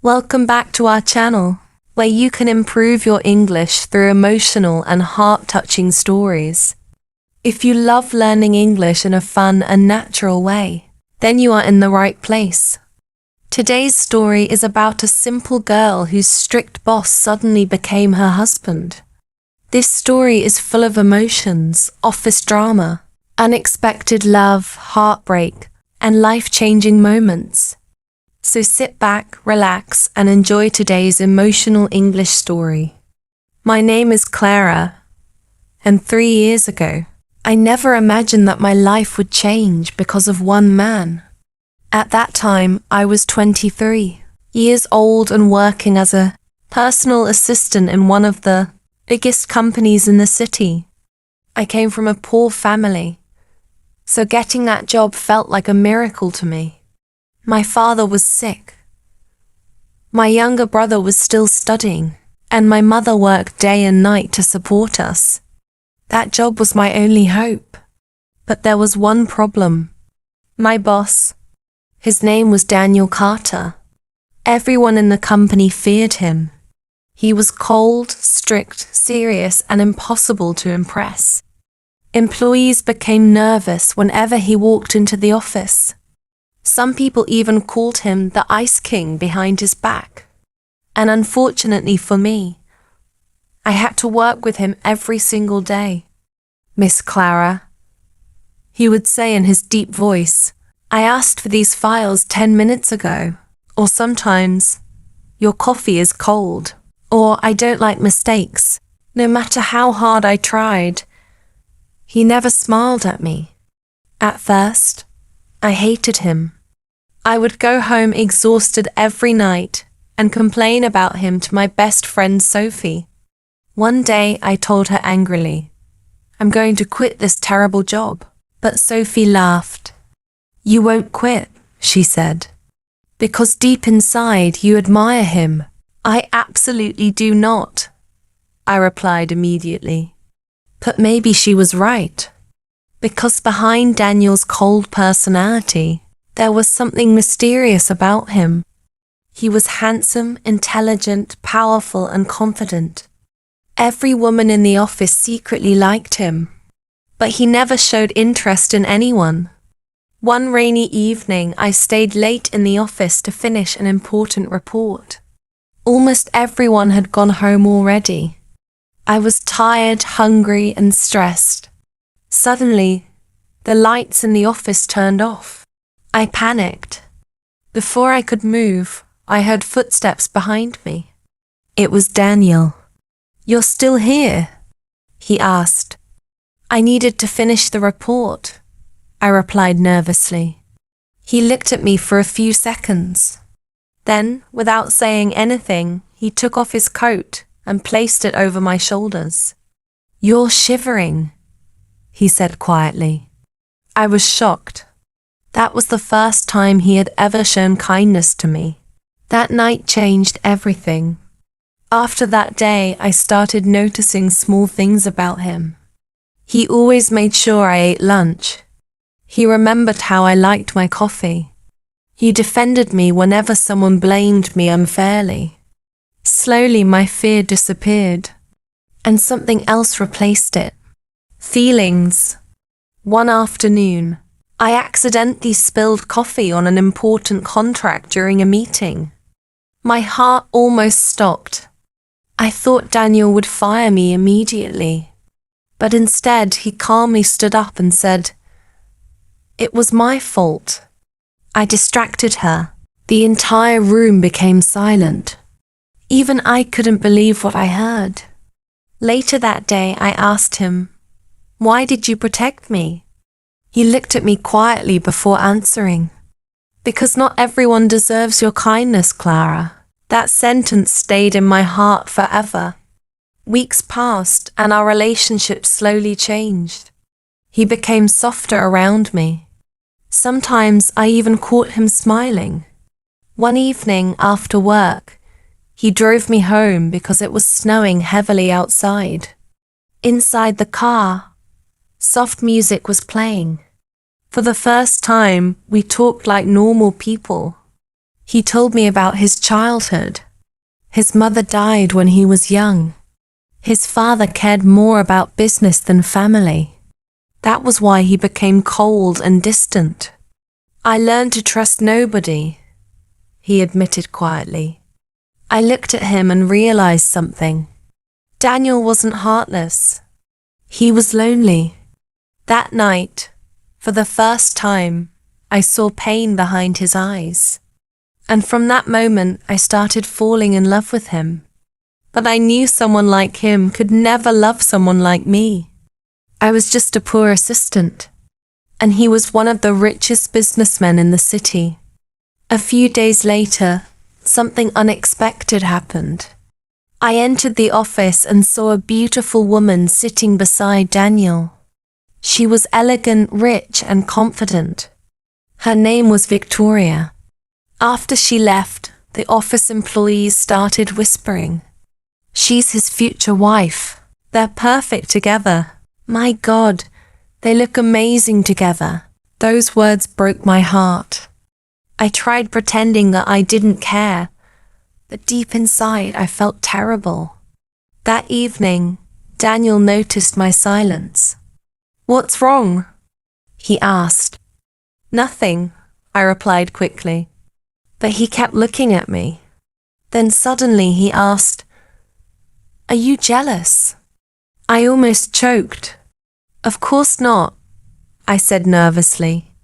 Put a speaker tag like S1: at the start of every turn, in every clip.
S1: Welcome back to our channel, where you can improve your English through emotional and heart-touching stories. If you love learning English in a fun and natural way, then you are in the right place. Today's story is about a simple girl whose strict boss suddenly became her husband. This story is full of emotions, office drama, unexpected love, heartbreak, and life-changing moments. So sit back, relax, and enjoy today's emotional English story. My name is Clara, and 3 years ago, I never imagined that my life would change because of one man. At that time, I was 23 years old and working as a personal assistant in one of the biggest companies in the city. I came from a poor family, so getting that job felt like a miracle to me. My father was sick. My younger brother was still studying, and my mother worked day and night to support us. That job was my only hope. But there was one problem. My boss, his name was Daniel Carter. Everyone in the company feared him. He was cold, strict, serious, and impossible to impress. Employees became nervous whenever he walked into the office. Some people even called him the Ice King behind his back. And unfortunately for me, I had to work with him every single day. "Miss Clara," he would say in his deep voice, "I asked for these files 10 minutes ago." Or sometimes, "Your coffee is cold." Or, "I don't like mistakes." No matter how hard I tried, he never smiled at me. At first, I hated him. I would go home exhausted every night and complain about him to my best friend Sophie. One day I told her angrily, "I'm going to quit this terrible job." But Sophie laughed. "You won't quit," she said, "because deep inside you admire him." "I absolutely do not," I replied immediately. But maybe she was right. Because behind Daniel's cold personality, there was something mysterious about him. He was handsome, intelligent, powerful, and confident. Every woman in the office secretly liked him, but he never showed interest in anyone. One rainy evening, I stayed late in the office to finish an important report. Almost everyone had gone home already. I was tired, hungry, and stressed. Suddenly, the lights in the office turned off. I panicked. Before I could move, I heard footsteps behind me. It was Daniel. "You're still here?" he asked. "I needed to finish the report," I replied nervously. He looked at me for a few seconds. Then, without saying anything, he took off his coat and placed it over my shoulders. "You're shivering," he said quietly. I was shocked. That was the first time he had ever shown kindness to me. That night changed everything. After that day, I started noticing small things about him. He always made sure I ate lunch. He remembered how I liked my coffee. He defended me whenever someone blamed me unfairly. Slowly, my fear disappeared, and something else replaced it. Feelings. One afternoon, I accidentally spilled coffee on an important contract during a meeting. My heart almost stopped. I thought Daniel would fire me immediately, but instead he calmly stood up and said, "It was my fault." I distracted her. The entire room became silent. Even I couldn't believe what I heard. Later that day, I asked him, "Why did you protect me?" He looked at me quietly before answering. "Because not everyone deserves your kindness, Clara." That sentence stayed in my heart forever. Weeks passed and our relationship slowly changed. He became softer around me. Sometimes I even caught him smiling. One evening after work, he drove me home because it was snowing heavily outside. Inside the car, soft music was playing. For the first time, we talked like normal people. He told me about his childhood. His mother died when he was young. His father cared more about business than family. That was why he became cold and distant. I learned to trust nobody, he admitted quietly. I looked at him and realized something. Daniel wasn't heartless. He was lonely. That night, for the first time, I saw pain behind his eyes. And from that moment, I started falling in love with him. But I knew someone like him could never love someone like me. I was just a poor assistant, and he was one of the richest businessmen in the city. A few days later, something unexpected happened. I entered the office and saw a beautiful woman sitting beside Daniel. She was elegant, rich, and confident. Her name was Victoria. After she left, the office employees started whispering, "She's his future wife. They're perfect together. My God, they look amazing together." Those words broke my heart. I tried pretending that I didn't care, but deep inside I felt terrible. That evening, Daniel noticed my silence. "What's wrong?" he asked. "Nothing," I replied quickly. But he kept looking at me. Then suddenly he asked, "Are you jealous?" I almost choked. "Of course not," I said nervously.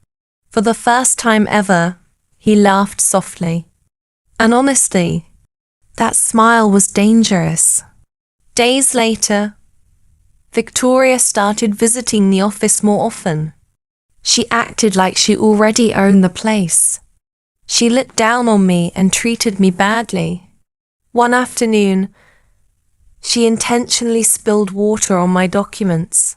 S1: For the first time ever, he laughed softly. And honestly, that smile was dangerous. Days later, Victoria started visiting the office more often. She acted like she already owned the place. She looked down on me and treated me badly. One afternoon, she intentionally spilled water on my documents.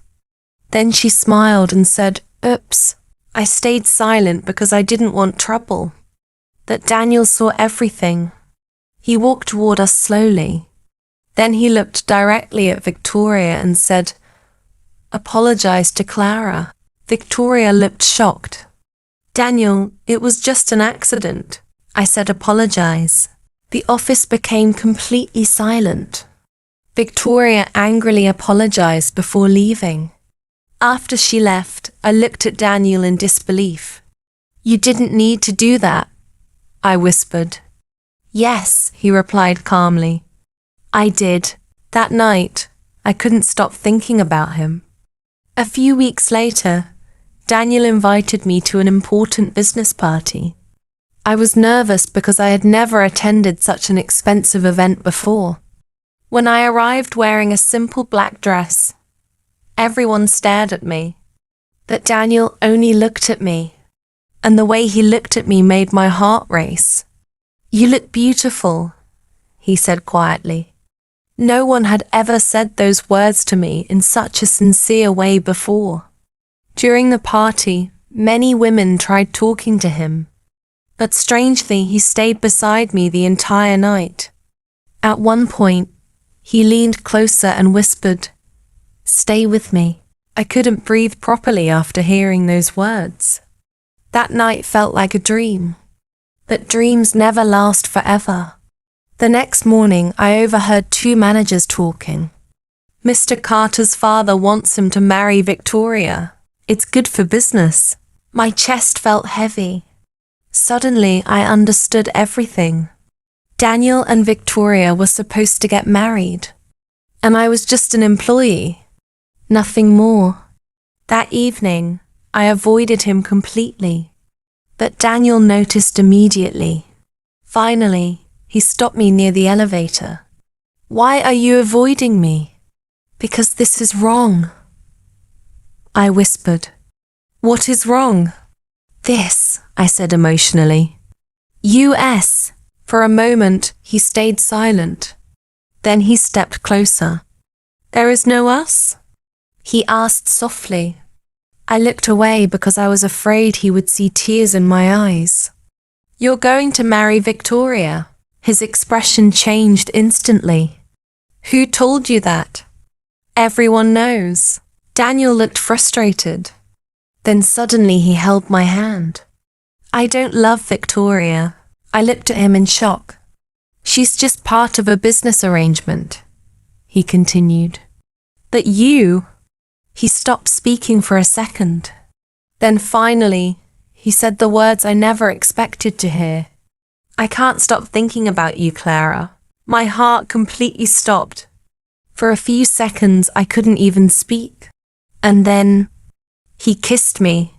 S1: Then she smiled and said, "Oops." I stayed silent because I didn't want trouble. But Daniel saw everything. He walked toward us slowly. Then he looked directly at Victoria and said, "Apologize to Clara." Victoria looked shocked. "Daniel, it was just an accident," I said. "Apologize." The office became completely silent. Victoria angrily apologized before leaving. After she left, I looked at Daniel in disbelief. "You didn't need to do that," I whispered. "Yes," he replied calmly. "I did. That night, I couldn't stop thinking about him." A few weeks later, Daniel invited me to an important business party. I was nervous because I had never attended such an expensive event before. When I arrived wearing a simple black dress, everyone stared at me. But Daniel only looked at me, and the way he looked at me made my heart race. "You look beautiful," he said quietly. No one had ever said those words to me in such a sincere way before. During the party, many women tried talking to him, but strangely he stayed beside me the entire night. At one point, he leaned closer and whispered, "Stay with me." I couldn't breathe properly after hearing those words. That night felt like a dream, but dreams never last forever. The next morning, I overheard two managers talking. "Mr. Carter's father wants him to marry Victoria. It's good for business." My chest felt heavy. Suddenly, I understood everything. Daniel and Victoria were supposed to get married, and I was just an employee, nothing more. That evening, I avoided him completely, but Daniel noticed immediately. Finally, he stopped me near the elevator. "Why are you avoiding me?" "Because this is wrong," I whispered. "What is wrong?" "This," I said emotionally. "US." For a moment, he stayed silent. Then he stepped closer. "There is no us?" he asked softly. I looked away because I was afraid he would see tears in my eyes. "You're going to marry Victoria." His expression changed instantly. "Who told you that?" "Everyone knows." Daniel looked frustrated. Then suddenly he held my hand. "I don't love Victoria. I looked at him in shock. She's just part of a business arrangement, he continued. But you... He stopped speaking for a second. Then finally, he said the words I never expected to hear. I can't stop thinking about you, Clara. My heart completely stopped. For a few seconds, I couldn't even speak. And then, he kissed me.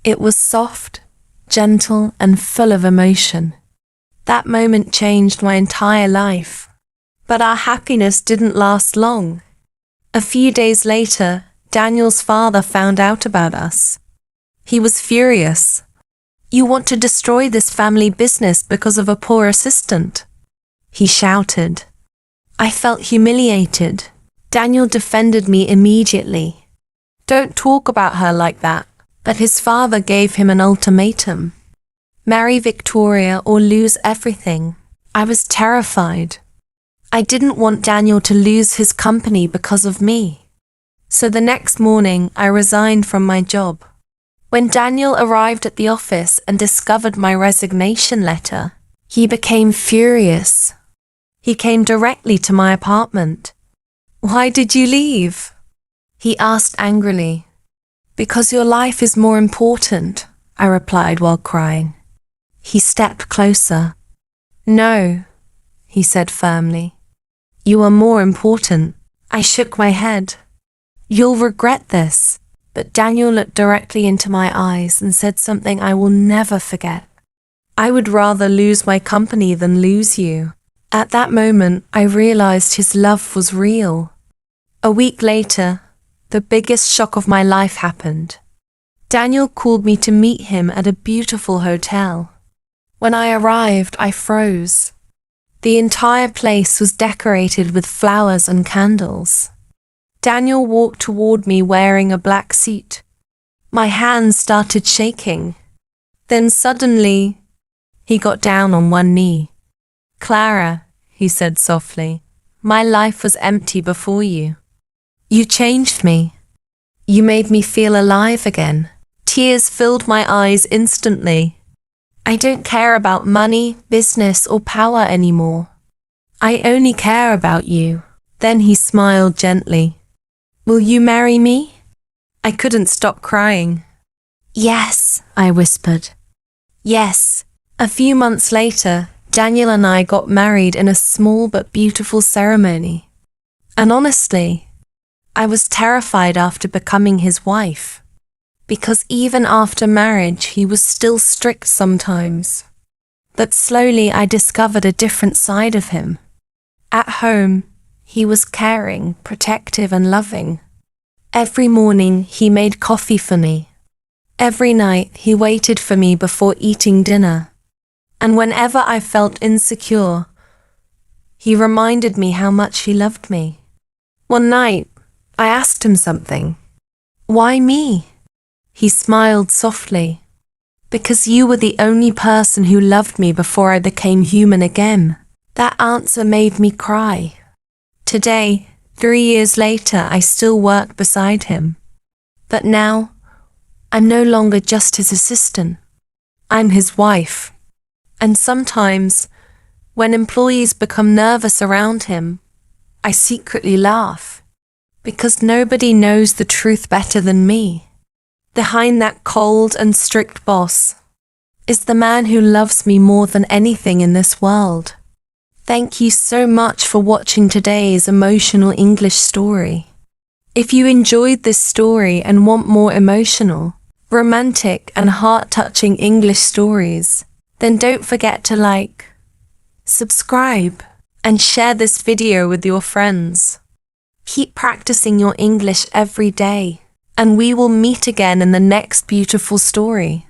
S1: It was soft, gentle, and full of emotion. That moment changed my entire life. But our happiness didn't last long. A few days later, Daniel's father found out about us. He was furious. You want to destroy this family business because of a poor assistant, he shouted. I felt humiliated. Daniel defended me immediately. Don't talk about her like that. But his father gave him an ultimatum. Marry Victoria or lose everything. I was terrified. I didn't want Daniel to lose his company because of me. So the next morning, I resigned from my job. When Daniel arrived at the office and discovered my resignation letter, he became furious. He came directly to my apartment. Why did you leave? He asked angrily. Because your life is more important, I replied while crying. He stepped closer. No, he said firmly. You are more important. I shook my head. You'll regret this. But Daniel looked directly into my eyes and said something I will never forget. I would rather lose my company than lose you. At that moment, I realized his love was real. A week later, the biggest shock of my life happened. Daniel called me to meet him at a beautiful hotel. When I arrived, I froze. The entire place was decorated with flowers and candles. Daniel walked toward me wearing a black suit. My hands started shaking. Then suddenly, he got down on one knee. Clara, he said softly, my life was empty before you. You changed me. You made me feel alive again. Tears filled my eyes instantly. I don't care about money, business, or power anymore. I only care about you. Then he smiled gently. Will you marry me? I couldn't stop crying. Yes, I whispered. Yes. A few months later, Daniel and I got married in a small but beautiful ceremony. And honestly, I was terrified after becoming his wife. Because even after marriage, he was still strict sometimes. But slowly I discovered a different side of him. At home, he was caring, protective, and loving. Every morning, he made coffee for me. Every night, he waited for me before eating dinner. And whenever I felt insecure, he reminded me how much he loved me. One night, I asked him something. Why me? He smiled softly. Because you were the only person who loved me before I became human again. That answer made me cry. Today, 3 years later, I still work beside him. But now, I'm no longer just his assistant. I'm his wife. And sometimes, when employees become nervous around him, I secretly laugh. Because nobody knows the truth better than me. Behind that cold and strict boss is the man who loves me more than anything in this world. Thank you so much for watching today's emotional English story. If you enjoyed this story and want more emotional, romantic and heart-touching English stories, then don't forget to like, subscribe, and share this video with your friends. Keep practicing your English every day, and we will meet again in the next beautiful story.